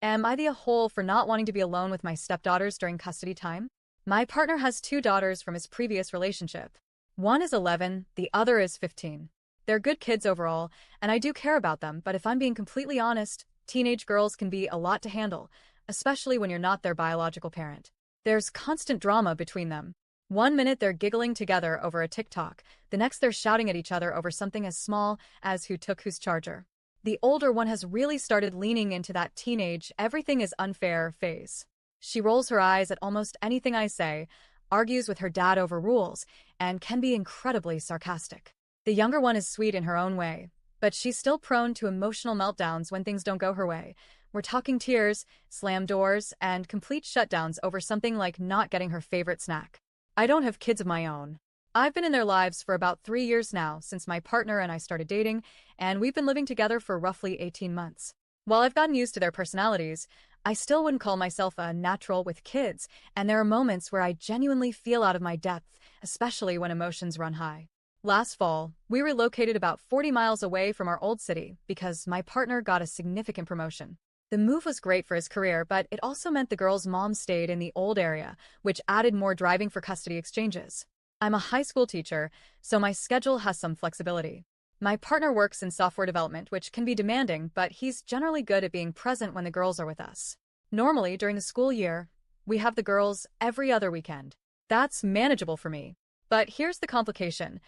Am I the a-hole for not wanting to be alone with my stepdaughters during custody time? My partner has two daughters from his previous relationship. One is 11, the other is 15. They're good kids overall, and I do care about them, but if I'm being completely honest, teenage girls can be a lot to handle, especially when you're not their biological parent. There's constant drama between them. One minute they're giggling together over a TikTok, the next they're shouting at each other over something as small as who took whose charger. The older one has really started leaning into that teenage everything is unfair phase. She rolls her eyes at almost anything I say, argues with her dad over rules, and can be incredibly sarcastic. The younger one is sweet in her own way, but she's still prone to emotional meltdowns when things don't go her way. We're talking tears, slam doors, and complete shutdowns over something like not getting her favorite snack. I don't have kids of my own. I've been in their lives for about 3 years now since my partner and I started dating, and we've been living together for roughly 18 months. While I've gotten used to their personalities, I still wouldn't call myself a natural with kids, and there are moments where I genuinely feel out of my depth, especially when emotions run high. Last fall, we relocated about 40 miles away from our old city because my partner got a significant promotion. The move was great for his career, but it also meant the girl's mom stayed in the old area, which added more driving for custody exchanges. I'm a high school teacher, so my schedule has some flexibility. My partner works in software development, which can be demanding, but he's generally good at being present when the girls are with us. Normally, during the school year, we have the girls every other weekend. That's manageable for me. But here's the complication.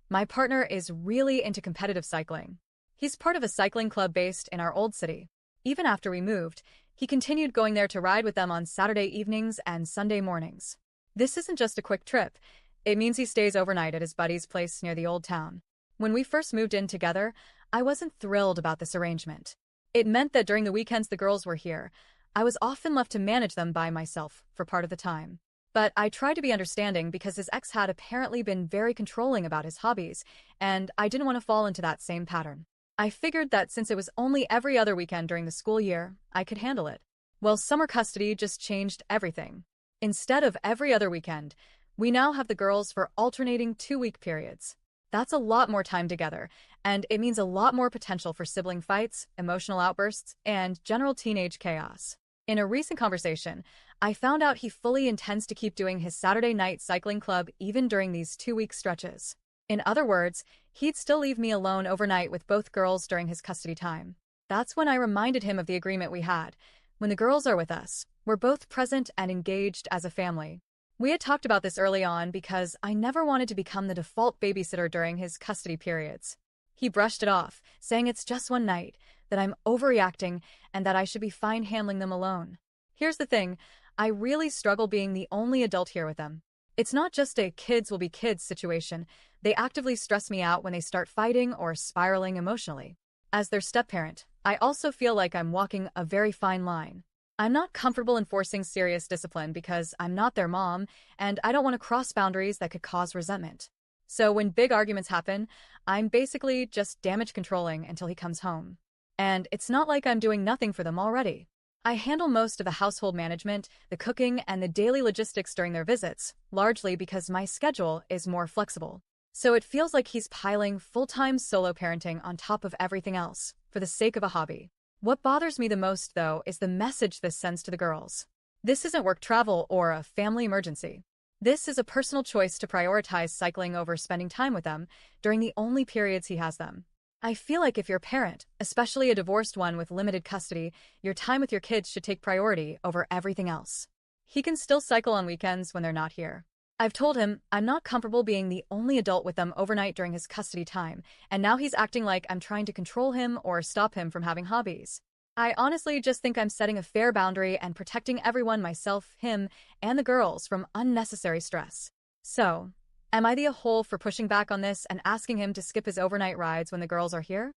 My partner is really into competitive cycling. He's part of a cycling club based in our old city. Even after we moved, he continued going there to ride with them on Saturday evenings and Sunday mornings. This isn't just a quick trip. It means he stays overnight at his buddy's place near the old town. When we first moved in together, I wasn't thrilled about this arrangement. It meant that during the weekends the girls were here, I was often left to manage them by myself for part of the time. But I tried to be understanding because his ex had apparently been very controlling about his hobbies, and I didn't want to fall into that same pattern. I figured that since it was only every other weekend during the school year, I could handle it. Well, summer custody just changed everything. Instead of every other weekend, we now have the girls for alternating 2-week periods. That's a lot more time together, and it means a lot more potential for sibling fights, emotional outbursts, and general teenage chaos. In a recent conversation, I found out he fully intends to keep doing his Saturday night cycling club even during these 2-week stretches. In other words, he'd still leave me alone overnight with both girls during his custody time. That's when I reminded him of the agreement we had. When the girls are with us, we're both present and engaged as a family. We had talked about this early on because I never wanted to become the default babysitter during his custody periods. He brushed it off, saying it's just one night, that I'm overreacting, and that I should be fine handling them alone. Here's the thing, I really struggle being the only adult here with them. It's not just a kids will be kids situation, they actively stress me out when they start fighting or spiraling emotionally. As their step-parent, I also feel like I'm walking a very fine line. I'm not comfortable enforcing serious discipline because I'm not their mom, and I don't want to cross boundaries that could cause resentment. So when big arguments happen, I'm basically just damage controlling until he comes home. And it's not like I'm doing nothing for them already. I handle most of the household management, the cooking, and the daily logistics during their visits, largely because my schedule is more flexible. So it feels like he's piling full-time solo parenting on top of everything else, for the sake of a hobby. What bothers me the most, though, is the message this sends to the girls. This isn't work travel or a family emergency. This is a personal choice to prioritize cycling over spending time with them during the only periods he has them. I feel like if you're a parent, especially a divorced one with limited custody, your time with your kids should take priority over everything else. He can still cycle on weekends when they're not here. I've told him I'm not comfortable being the only adult with them overnight during his custody time, and now he's acting like I'm trying to control him or stop him from having hobbies. I honestly just think I'm setting a fair boundary and protecting everyone, myself, him, and the girls from unnecessary stress. So, am I the a-hole for pushing back on this and asking him to skip his overnight rides when the girls are here?